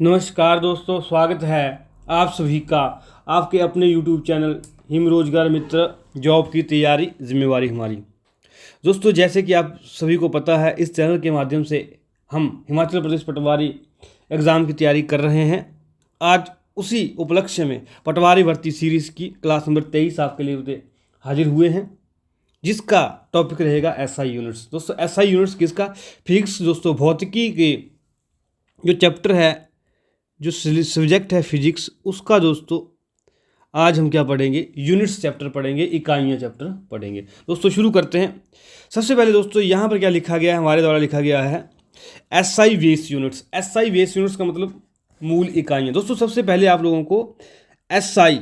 नमस्कार दोस्तों, स्वागत है आप सभी का आपके अपने YouTube चैनल हिम रोजगार मित्र जॉब की तैयारी जिम्मेवारी हमारी। दोस्तों, जैसे कि आप सभी को पता है, इस चैनल के माध्यम से हम हिमाचल प्रदेश पटवारी एग्ज़ाम की तैयारी कर रहे हैं। आज उसी उपलक्ष्य में पटवारी भर्ती सीरीज़ की क्लास नंबर 23 आपके लिए हाजिर हुए हैं, जिसका टॉपिक रहेगा SI यूनिट्स। दोस्तों, SI यूनिट्स किसका? फिजिक्स। दोस्तों, भौतिकी के जो चैप्टर है, जो सब्जेक्ट है फिजिक्स, उसका दोस्तों आज हम क्या पढ़ेंगे? यूनिट्स चैप्टर पढ़ेंगे, इकाइयाँ चैप्टर पढ़ेंगे। दोस्तों, शुरू करते हैं। सबसे पहले दोस्तों यहाँ पर क्या लिखा गया है, हमारे द्वारा लिखा गया है SI base units. SI base units का मतलब मूल इकाइयाँ। दोस्तों, सबसे पहले आप लोगों को SI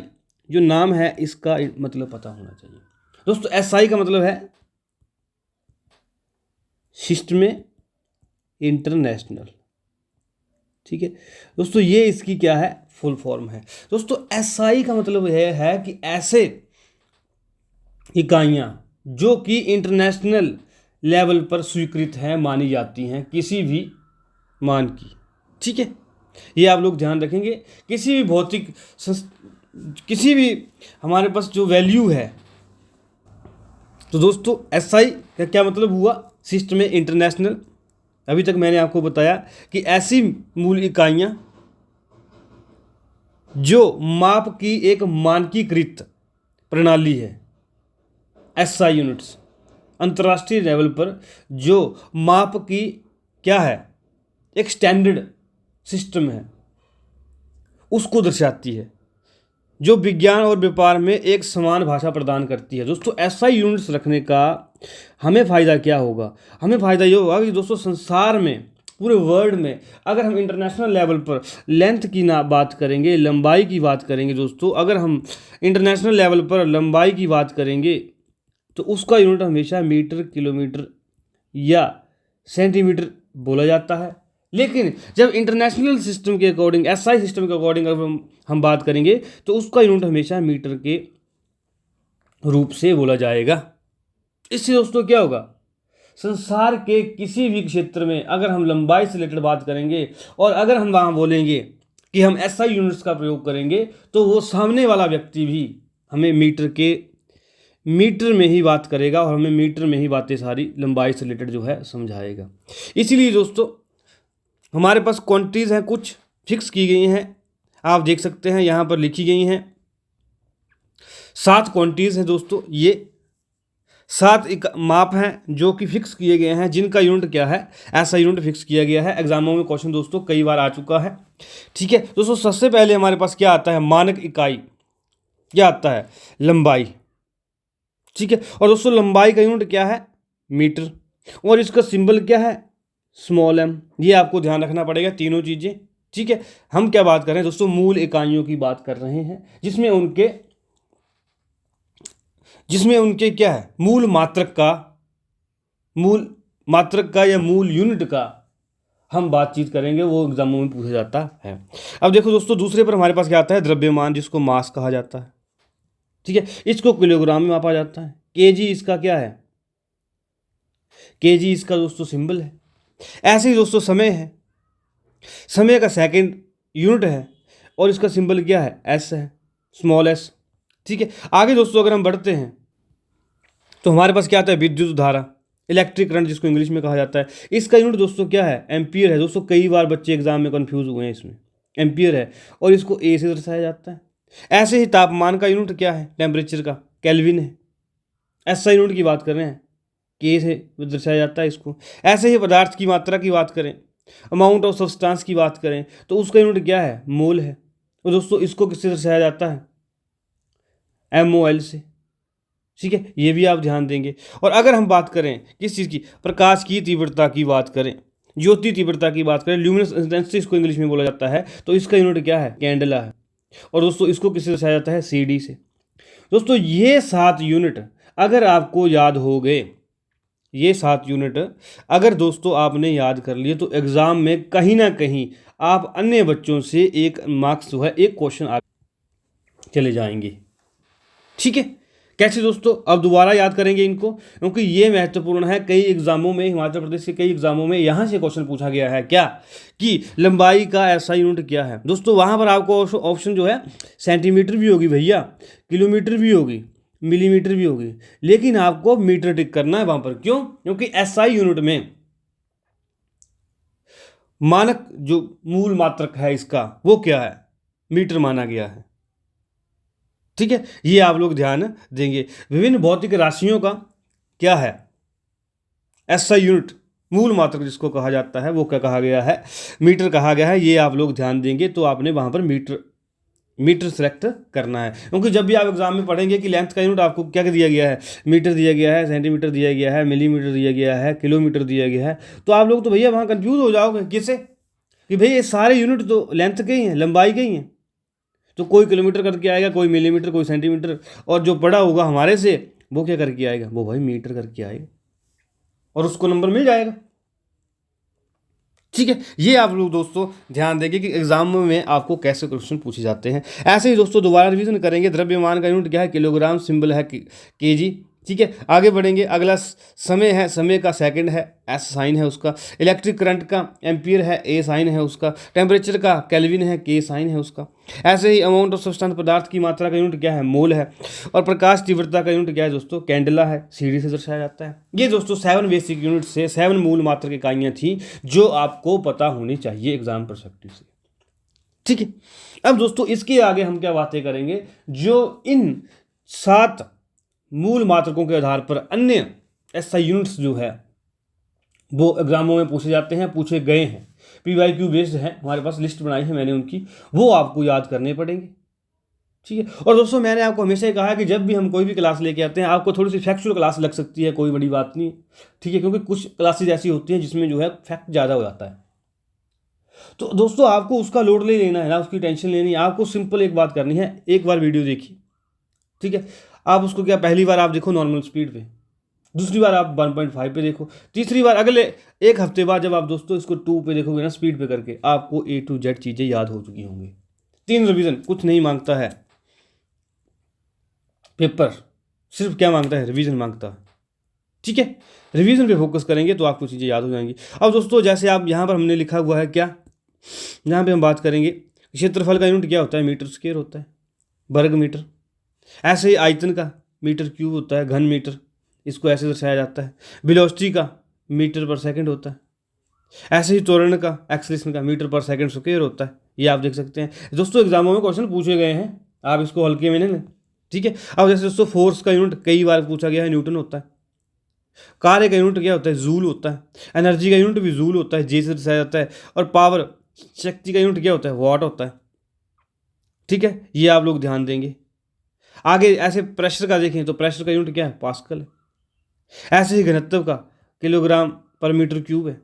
जो नाम है इसका मतलब पता होना चाहिए। दोस्तों, SI का मतलब है सिस्टम इंटरनेशनल। ठीक है दोस्तों, ये इसकी क्या है? फुल फॉर्म है। दोस्तों, SI का मतलब यह है कि ऐसे इकाइयाँ जो कि इंटरनेशनल लेवल पर स्वीकृत हैं, मानी जाती हैं किसी भी मान की। ठीक है, ये आप लोग ध्यान रखेंगे। किसी भी भौतिक किसी भी हमारे पास जो वैल्यू है, तो दोस्तों SI का क्या मतलब हुआ? System international. अभी तक मैंने आपको बताया कि ऐसी मूल इकाइयाँ जो माप की एक मानकीकृत प्रणाली है, SI यूनिट्स, अंतर्राष्ट्रीय लेवल पर जो माप की क्या है, एक स्टैंडर्ड सिस्टम है, उसको दर्शाती है, जो विज्ञान और व्यापार में एक समान भाषा प्रदान करती है। दोस्तों, SI यूनिट्स रखने का हमें फ़ायदा क्या होगा? हमें फ़ायदा ये होगा कि दोस्तों संसार में, पूरे वर्ल्ड में, अगर हम इंटरनेशनल लेवल पर लेंथ की ना बात करेंगे, लंबाई की बात करेंगे, दोस्तों अगर हम इंटरनेशनल लेवल पर लंबाई की बात करेंगे तो उसका यूनिट हमेशा मीटर, किलोमीटर या सेंटीमीटर बोला जाता है। लेकिन जब इंटरनेशनल सिस्टम के अकॉर्डिंग, SI सिस्टम के अकॉर्डिंग अगर हम बात करेंगे तो उसका यूनिट हमेशा मीटर के रूप से बोला जाएगा। इससे दोस्तों क्या होगा? संसार के किसी भी क्षेत्र में अगर हम लंबाई से रिलेटेड बात करेंगे और अगर हम वहाँ बोलेंगे कि हम SI यूनिट्स का प्रयोग करेंगे, तो वो सामने वाला व्यक्ति भी हमें मीटर में ही बात करेगा और हमें मीटर में ही बातें सारी लंबाई से रिलेटेड जो है समझाएगा। इसीलिए दोस्तों हमारे पास क्वांटिटीज़ हैं, कुछ फिक्स की गई हैं, आप देख सकते हैं यहाँ पर लिखी गई हैं। 7 क्वांटिटीज़ हैं दोस्तों, ये 7 माप हैं जो कि फिक्स किए गए हैं, जिनका यूनिट क्या है? ऐसा यूनिट फिक्स किया गया है। एग्जामों में क्वेश्चन दोस्तों कई बार आ चुका है। ठीक है दोस्तों, सबसे पहले हमारे पास क्या आता है? मानक इकाई क्या आता है? लंबाई। ठीक है, और दोस्तों लंबाई का यूनिट क्या है? मीटर। और इसका सिंबल क्या है? Small m। ये आपको ध्यान रखना पड़ेगा, तीनों चीज़ें। ठीक है, हम क्या बात कर रहे हैं दोस्तों? मूल इकाइयों की बात कर रहे हैं, जिसमें उनके क्या है? मूल मात्रक का या मूल यूनिट का हम बातचीत करेंगे, वो एग्जामों में पूछा जाता है। अब देखो दोस्तों, दूसरे पर हमारे पास क्या आता है? द्रव्यमान, जिसको मास कहा जाता है। ठीक है, इसको किलोग्राम में मापा जाता है। केजी इसका क्या है? केजी इसका दोस्तों सिंबल है। ऐसे ही दोस्तों समय है, समय का सेकंड यूनिट है और इसका सिंबल क्या है? एस है, स्मॉल एस। ठीक है, आगे दोस्तों अगर हम बढ़ते हैं तो हमारे पास क्या आता है? विद्युत धारा, इलेक्ट्रिक करंट, जिसको इंग्लिश में कहा जाता है। इसका यूनिट दोस्तों क्या है? एम्पियर है। दोस्तों कई बार बच्चे एग्जाम में कंफ्यूज हुए हैं, इसमें एम्पियर है और इसको ए से दर्शाया जाता है। ऐसे ही तापमान का यूनिट क्या है? टेम्परेचर का, केल्विन है। SI यूनिट की बात कर रहे हैं, के से दर्शाया जाता है इसको। ऐसे ही पदार्थ की मात्रा की बात करें, अमाउंट ऑफ सब्सटेंस की बात करें, तो उसका यूनिट क्या है? मोल है। और दोस्तों इसको किससे दर्शाया जाता है? MOL से। ठीक है, ये भी आप ध्यान देंगे। और अगर हम बात करें किस चीज़ की? प्रकाश की तीव्रता की बात करें, ज्योति तीव्रता की बात करें, ल्यूमिनस इंटेंसिटी इसको इंग्लिश में बोला जाता है, तो इसका यूनिट क्या है? कैंडला है। और दोस्तों इसको किससे दर्शाया जाता है? CD से। दोस्तों ये 7 यूनिट अगर आपको याद हो गए, ये 7 यूनिट अगर दोस्तों आपने याद कर लिए, तो एग्ज़ाम में कहीं ना कहीं आप अन्य बच्चों से एक मार्क्स जो है, एक क्वेश्चन आगे चले जाएंगे। ठीक है, कैसे दोस्तों, अब दोबारा याद करेंगे इनको, क्योंकि ये महत्वपूर्ण है। कई एग्जामों में, हिमाचल प्रदेश के कई एग्जामों में यहाँ से क्वेश्चन पूछा गया है क्या, कि लंबाई का ऐसा यूनिट क्या है। दोस्तों वहाँ पर आपको ऑप्शन जो है सेंटीमीटर भी होगी भैया, किलोमीटर भी होगी, मिलीमीटर भी होगी, लेकिन आपको मीटर टिक करना है वहाँ पर। क्यों? क्योंकि एसआई यूनिट में मानक जो मूल मात्रक है इसका वो क्या है, मीटर माना गया है। ठीक है, ये आप लोग ध्यान देंगे। विभिन्न भौतिक राशियों का क्या है, एसआई यूनिट, मूल मात्रक जिसको कहा जाता है वो क्या कहा गया है, मीटर कहा गया है। ये आप लोग ध्यान देंगे तो आपने वहां पर मीटर सेलेक्ट करना है। क्योंकि जब भी आप एग्जाम में पढ़ेंगे कि लेंथ का यूनिट आपको क्या दिया गया है, मीटर दिया गया है, सेंटीमीटर दिया गया है, मिलीमीटर दिया गया है, किलोमीटर दिया गया है, तो आप लोग तो भैया वहाँ कंफ्यूज हो जाओगे। किससे? कि भैया ये सारे यूनिट तो लेंथ के ही हैं, लंबाई के ही हैं। तो कोई किलोमीटर करके आएगा, कोई मिलीमीटर, कोई सेंटीमीटर, और जो बड़ा होगा हमारे से वो क्या करके आएगा, वो भाई मीटर करके आएगा, और उसको नंबर मिल जाएगा। ठीक है, ये आप लोग दोस्तों ध्यान देंगे कि एग्जाम में आपको कैसे क्वेश्चन पूछे जाते हैं। ऐसे ही दोस्तों दोबारा रिवीजन करेंगे। द्रव्यमान का यूनिट क्या है, किलोग्राम, सिंबल है केजी। ठीक है, आगे बढ़ेंगे। अगला समय है, समय का सेकंड है, एस साइन है उसका। इलेक्ट्रिक करंट का एम्पियर है, ए साइन है उसका। टेम्परेचर का केल्विन है, के साइन है उसका। ऐसे ही अमाउंट ऑफ सब्सटेंस, पदार्थ की मात्रा का यूनिट क्या है, मोल है। और प्रकाश तीव्रता का यूनिट क्या है दोस्तों, कैंडला है, सीढ़ी से दर्शाया जाता है। ये दोस्तों 7 बेसिक यूनिट से 7 मूल मात्रक इकाइयाँ थी जो आपको पता होनी चाहिए एग्जाम परस्पेक्टिव से। ठीक है, अब दोस्तों इसके आगे हम क्या बातें करेंगे, जो इन 7 मूल मात्रकों के आधार पर अन्य एसआई यूनिट्स जो है वो एग्जामों में पूछे जाते हैं, पूछे गए हैं, पीवाईक्यू बेस्ड है, हमारे पास लिस्ट बनाई है मैंने उनकी, वो आपको याद करने पड़ेंगे। ठीक है, और दोस्तों मैंने आपको हमेशा ही कहा है कि जब भी हम कोई भी क्लास लेके आते हैं, आपको थोड़ी सी फैक्चुअल क्लास लग सकती है, कोई बड़ी बात नहीं। ठीक है, क्योंकि कुछ क्लासेज ऐसी होती हैं जिसमें जो है फैक्ट ज़्यादा हो जाता है। तो दोस्तों आपको उसका लोड ले लेना है ना, उसकी टेंशन लेनी है। आपको सिंपल एक बात करनी है, एक बार वीडियो देखिए, ठीक है, आप उसको क्या, पहली बार आप देखो नॉर्मल स्पीड पे, दूसरी बार आप 1.5 पे देखो, तीसरी बार अगले एक हफ्ते बाद जब आप दोस्तों इसको 2 पे देखोगे ना, स्पीड पे करके, आपको A to Z चीज़ें याद हो चुकी होंगी। 3 रिवीजन कुछ नहीं मांगता है पेपर, सिर्फ क्या मांगता है, रिवीजन मांगता है। ठीक है, रिवीजन पे फोकस करेंगे तो आपको चीज़ें याद हो जाएंगी। अब दोस्तों जैसे आप यहाँ पर हमने लिखा हुआ है क्या, यहाँ पे हम बात करेंगे क्षेत्रफल का यूनिट क्या होता है, मीटर स्क्वायर होता है, वर्ग मीटर। ऐसे ही आयतन का मीटर क्यूब होता है, घन मीटर, इसको ऐसे दर्शाया जाता है। वेलोसिटी का मीटर पर सेकंड होता है। ऐसे ही त्वरण का, एक्सेलरेशन का मीटर पर सेकंड स्क्वायर होता है। ये आप देख सकते हैं दोस्तों, एग्जामों में क्वेश्चन पूछे गए हैं, आप इसको हल्के में नहीं लें। ठीक है, अब जैसे दोस्तों फोर्स का यूनिट कई बार पूछा गया है, न्यूटन होता है। कार्य का यूनिट क्या होता है, जूल होता है। एनर्जी का यूनिट भी जूल होता है, जे से दर्शाया जाता है। और पावर, शक्ति का यूनिट क्या होता है, वाट होता है। ठीक है, ये आप लोग ध्यान देंगे। आगे ऐसे प्रेशर का देखें तो प्रेशर का यूनिट क्या है, पास्कल है। ऐसे ही घनत्व का किलोग्राम पर मीटर क्यूब है।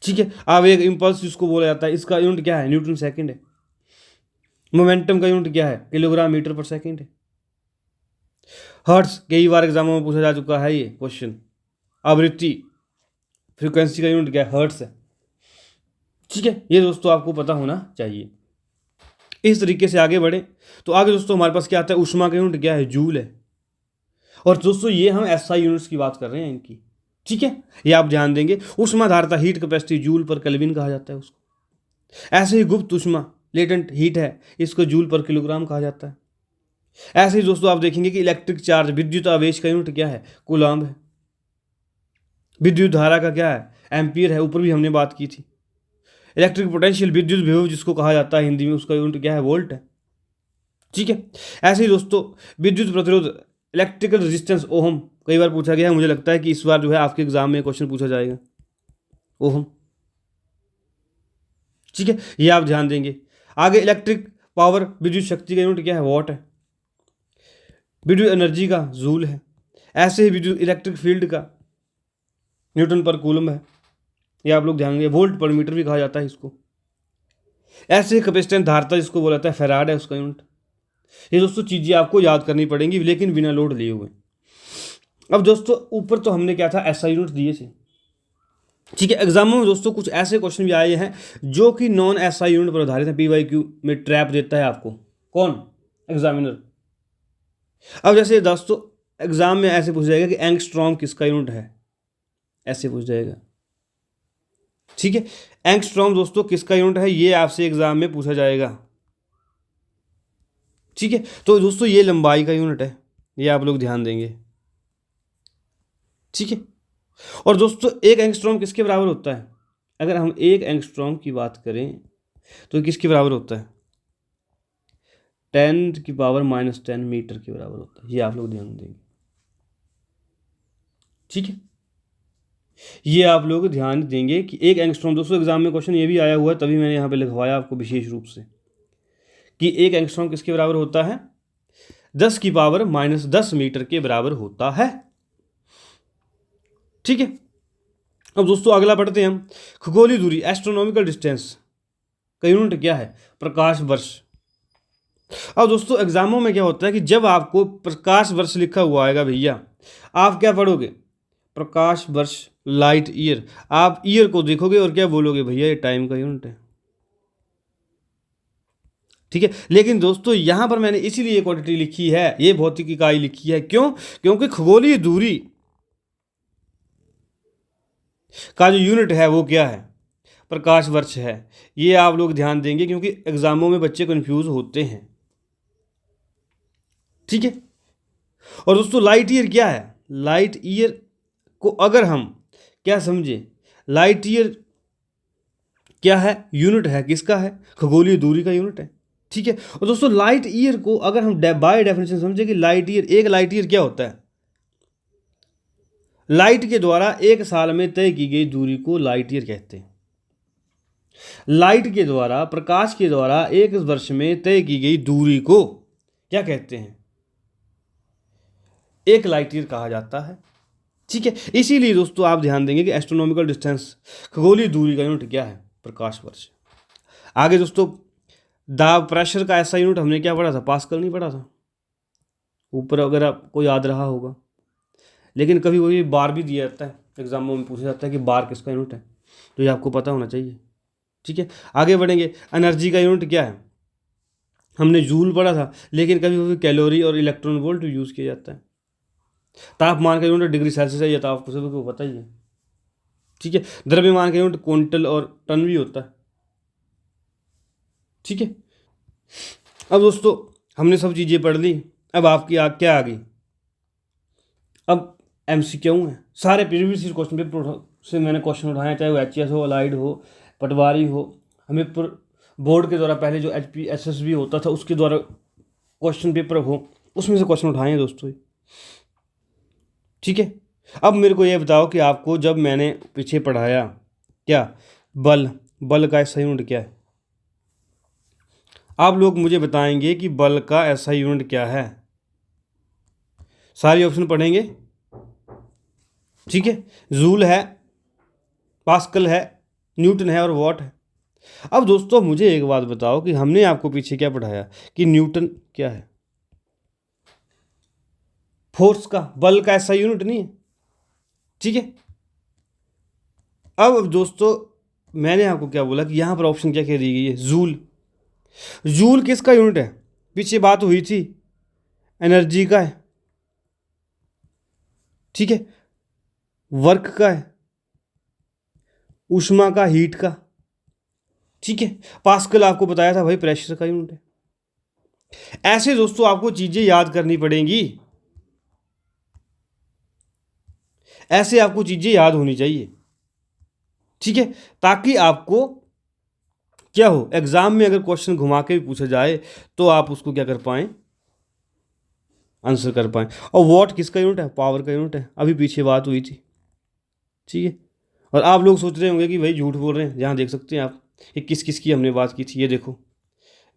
ठीक है, अब एक इंपल्स जिसको बोला जाता है, इसका यूनिट क्या है, न्यूटन सेकंड है। मोमेंटम का यूनिट क्या है, किलोग्राम मीटर पर सेकंड है। हर्ट्ज कई बार एग्जामों में पूछा जा चुका है ये क्वेश्चन। आवृत्ति, फ्रीक्वेंसी का यूनिट क्या है, हर्ट्ज है। ठीक है, ये दोस्तों आपको पता होना चाहिए। इस तरीके से आगे बढ़े तो आगे दोस्तों हमारे पास क्या आता है, ऊष्मा का यूनिट क्या है, जूल है। और दोस्तों ये हम एसआई यूनिट्स की बात कर रहे हैं इनकी। ठीक है, ये आप ध्यान देंगे। ऊष्मा धारता, heat capacity, joule per kelvin कहा जाता है उसको। ऐसे ही गुप्त ऊष्मा, लेटेंट हीट है, इसको जूल पर किलोग्राम कहा जाता है। ऐसे ही दोस्तों आप देखेंगे कि इलेक्ट्रिक चार्ज, विद्युत आवेश का यूनिट क्या है, कूलाम्ब है। विद्युत धारा का क्या है, एम्पियर है, ऊपर भी हमने बात की थी। इलेक्ट्रिक पोटेंशियल, विद्युत विभव जिसको कहा जाता है हिंदी में, उसका यूनिट क्या है, वोल्ट है। ठीक है, ऐसे ही दोस्तों विद्युत प्रतिरोध, इलेक्ट्रिकल रेजिस्टेंस, ओहम, कई बार पूछा गया है। मुझे लगता है कि इस बार जो है आपके एग्जाम में क्वेश्चन पूछा जाएगा, ओहम। ठीक है, ये आप ध्यान देंगे। आगे इलेक्ट्रिक पावर, विद्युत शक्ति का यूनिट क्या है, वॉट है। विद्युत एनर्जी का जूल है। ऐसे ही विद्युत इलेक्ट्रिक फील्ड का न्यूटन पर कूलम है, ये आप लोग ध्यान देंगे। वोल्ट पर मीटर भी कहा जाता है इसको। ऐसे ही कैपेसिटेंस, धारता जिसको बोला जाता है, फैराड है उसका यूनिट। ये दोस्तों चीज़ें आपको याद करनी पड़ेंगी, लेकिन बिना लोड लिए हुए। अब दोस्तों ऊपर तो हमने क्या था, एसआई यूनिट दिए थे। ठीक है, एग्जामों में दोस्तों कुछ ऐसे क्वेश्चन भी आए हैं जो कि नॉन एसआई यूनिट पर आधारित है। पीवाईक्यू में ट्रैप देता है आपको कौन, एग्जामिनर। अब जैसे दोस्तों एग्जाम में ऐसे पूछ जाएगा कि एंगस्ट्रॉम किसका यूनिट है, ऐसे पूछ जाएगा। ठीक है, एंगस्ट्रॉम दोस्तों किसका यूनिट है, ये आपसे एग्जाम में पूछा जाएगा। ठीक है, तो दोस्तों ये लंबाई का यूनिट है, ये आप लोग ध्यान देंगे। ठीक है, और दोस्तों एक एंगस्ट्रॉम किसके बराबर होता है, अगर हम एक एंगस्ट्रॉम की बात करें तो किसके बराबर होता है, 10⁻⁻10 मीटर के बराबर होता है, ये आप लोग ध्यान देंगे। ठीक है, ये आप लोग ध्यान देंगे कि एक एंगस्ट्रॉम, दोस्तों एग्जाम में क्वेश्चन ये भी आया हुआ है, तभी मैंने यहाँ पे लिखवाया आपको विशेष रूप से कि एक एंगस्ट्रॉम किसके बराबर होता है, 10⁻⁻10 मीटर के बराबर होता है। ठीक है, अब दोस्तों अगला पढ़ते हैं हम, खगोलीय दूरी एस्ट्रोनॉमिकल डिस्टेंस का यूनिट क्या है, प्रकाश वर्ष। अब दोस्तों एग्जामों में क्या होता है कि जब आपको प्रकाश वर्ष लिखा हुआ आएगा भैया, आप क्या पढ़ोगे, प्रकाश वर्ष, लाइट ईयर, आप ईयर को देखोगे और क्या बोलोगे, भैया ये टाइम का यूनिट है। ठीक है, लेकिन दोस्तों यहां पर मैंने इसीलिए क्वांटिटी लिखी है, ये भौतिक इकाई लिखी है, क्यों, क्योंकि खगोलीय दूरी का जो यूनिट है वो क्या है, प्रकाश वर्ष है। ये आप लोग ध्यान देंगे क्योंकि एग्जामों में बच्चे कंफ्यूज होते हैं। ठीक है, और दोस्तों लाइट ईयर क्या है, लाइट ईयर को अगर हम क्या समझे, लाइट ईयर क्या है, यूनिट है किसका है, खगोलीय दूरी का यूनिट है। ठीक है, और दोस्तों लाइट ईयर को अगर हम बाय डेफिनेशन समझे कि लाइट ईयर, एक लाइट ईयर क्या होता है, लाइट के द्वारा एक साल में तय की गई दूरी को लाइट ईयर कहते हैं। लाइट के द्वारा, प्रकाश के द्वारा एक वर्ष में तय की गई दूरी को क्या कहते हैं, एक लाइट ईयर कहा जाता है। ठीक है, इसीलिए दोस्तों आप ध्यान देंगे कि एस्ट्रोनॉमिकल डिस्टेंस, खगोलीय दूरी का यूनिट क्या है, प्रकाश वर्ष। आगे दोस्तों दाब प्रेशर का ऐसा यूनिट हमने क्या पढ़ा था, पास्कल नहीं पढ़ा था ऊपर, अगर आपको याद रहा होगा, लेकिन कभी कभी बार भी दिया जाता है, एग्जामों में पूछा जाता है कि बार किसका यूनिट है, तो ये आपको पता होना चाहिए। ठीक है, आगे बढ़ेंगे, एनर्जी का यूनिट क्या है, हमने जूल पढ़ा था, लेकिन कभी कभी कैलोरी और इलेक्ट्रॉन वोल्ट यूज़ किया जाता है। तापमान का यूनिट डिग्री सेल्सियस है, ये तो आपको सभी को पता ही है। ठीक है, द्रव्यमान का यूनिट क्विंटल और टन भी होता है। ठीक है, अब दोस्तों हमने सब चीज़ें पढ़ ली, अब आपकी आग क्या आ गई, अब MCQ है, सारे प्रीवियस ईयर क्वेश्चन पेपर से मैंने क्वेश्चन उठाए, चाहे वो HS हो, अलाइड हो, पटवारी हो, हमें बोर्ड के द्वारा पहले जो HPSSB होता था उसके द्वारा क्वेश्चन पेपर हो, उसमें से क्वेश्चन उठाए हैं दोस्तों। ठीक है, अब मेरे को ये बताओ कि आपको जब मैंने पीछे पढ़ाया क्या, बल का ऐसा यूनिट क्या है, आप लोग मुझे बताएंगे कि बल का ऐसा यूनिट क्या है, सारे ऑप्शन पढ़ेंगे। ठीक है, जूल है, पास्कल है, न्यूटन है और वॉट है। अब दोस्तों मुझे एक बात बताओ कि हमने आपको पीछे क्या पढ़ाया कि न्यूटन क्या है, फोर्स का, बल का ऐसा यूनिट नहीं है। ठीक है, अब दोस्तों मैंने आपको क्या बोला कि यहां पर ऑप्शन क्या कह दी गई है, जूल। जूल किसका यूनिट है, पीछे बात हुई थी एनर्जी का है। ठीक है, वर्क का है, ऊष्मा का, हीट का। ठीक है, पास्कल आपको बताया था भाई प्रेशर का यूनिट है। ऐसे दोस्तों आपको चीजें याद करनी पड़ेंगी, ऐसे आपको चीजें याद होनी चाहिए। ठीक है, ताकि आपको क्या हो, एग्जाम में अगर क्वेश्चन घुमा के भी पूछा जाए तो आप उसको क्या कर पाएं, आंसर कर पाएं। और वॉट किसका यूनिट है, पावर का यूनिट है, अभी पीछे बात हुई थी। ठीक है, और आप लोग सोच रहे होंगे कि भाई झूठ बोल रहे हैं, यहाँ देख सकते हैं आप कि किस किस की हमने बात की थी, ये देखो,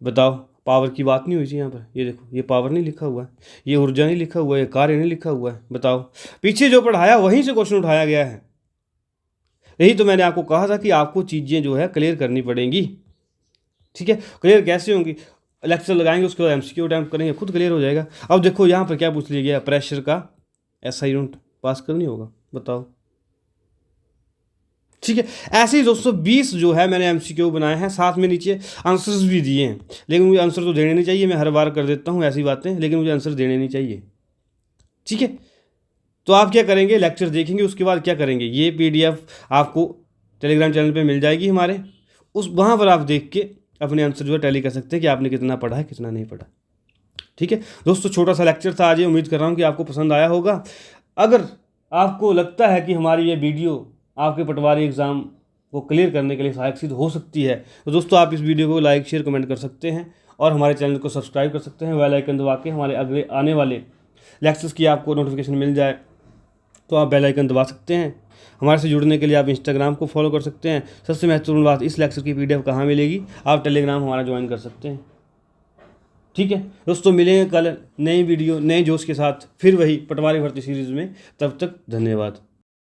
बताओ पावर की बात नहीं हुई थी यहाँ पर, ये देखो ये पावर नहीं लिखा हुआ है, ये ऊर्जा नहीं लिखा हुआ है, ये कार्य नहीं लिखा हुआ है, बताओ पीछे जो पढ़ाया वहीं से क्वेश्चन उठाया गया है। यही तो मैंने आपको कहा था कि आपको चीज़ें जो है क्लियर करनी पड़ेंगी। ठीक है, क्लियर कैसे होंगी, लेक्चर लगाएंगे उसके बाद MCQ अटैम्प्ट करेंगे, खुद क्लियर हो जाएगा। अब देखो यहाँ पर क्या पूछ लिया गया, प्रेशर का ऐसा यूनिट, पास कर नहीं होगा, बताओ। ठीक है। ऐसे ही दोस्तों 20 जो है मैंने MCQ बनाए हैं, साथ में नीचे आंसर्स भी दिए हैं, लेकिन मुझे आंसर तो देने नहीं चाहिए, मैं हर बार कर देता हूँ ऐसी बातें, लेकिन मुझे आंसर देने नहीं चाहिए। ठीक है, तो आप क्या करेंगे, लेक्चर देखेंगे, उसके बाद क्या करेंगे, ये PDF आपको टेलीग्राम चैनल पे मिल जाएगी हमारे, वहाँ पर आप देख के अपने आंसर जो है टैली कर सकते हैं कि आपने कितना पढ़ा है कितना नहीं पढ़ा। ठीक है दोस्तों, छोटा सा लेक्चर था आज ये, उम्मीद कर रहा हूँ कि आपको पसंद आया होगा। अगर आपको लगता है कि हमारी ये वीडियो आपके पटवारी एग्ज़ाम को क्लियर करने के लिए सहायक सिद्ध हो सकती है, तो दोस्तों आप इस वीडियो को लाइक शेयर कमेंट कर सकते हैं और हमारे चैनल को सब्सक्राइब कर सकते हैं। बेल आइकन दबा के हमारे अगले आने वाले लेक्चर्स की आपको नोटिफिकेशन मिल जाए तो आप बेल आइकन दबा सकते हैं। हमारे से जुड़ने के लिए आप इंस्टाग्राम को फॉलो कर सकते हैं। सबसे महत्वपूर्ण बात, इस लेक्चर की PDF कहाँ मिलेगी, आप टेलीग्राम हमारा ज्वाइन कर सकते हैं। ठीक है दोस्तों, मिलेंगे कल नई वीडियो नए जोश के साथ, फिर वही पटवारी भर्ती सीरीज़ में। तब तक धन्यवाद।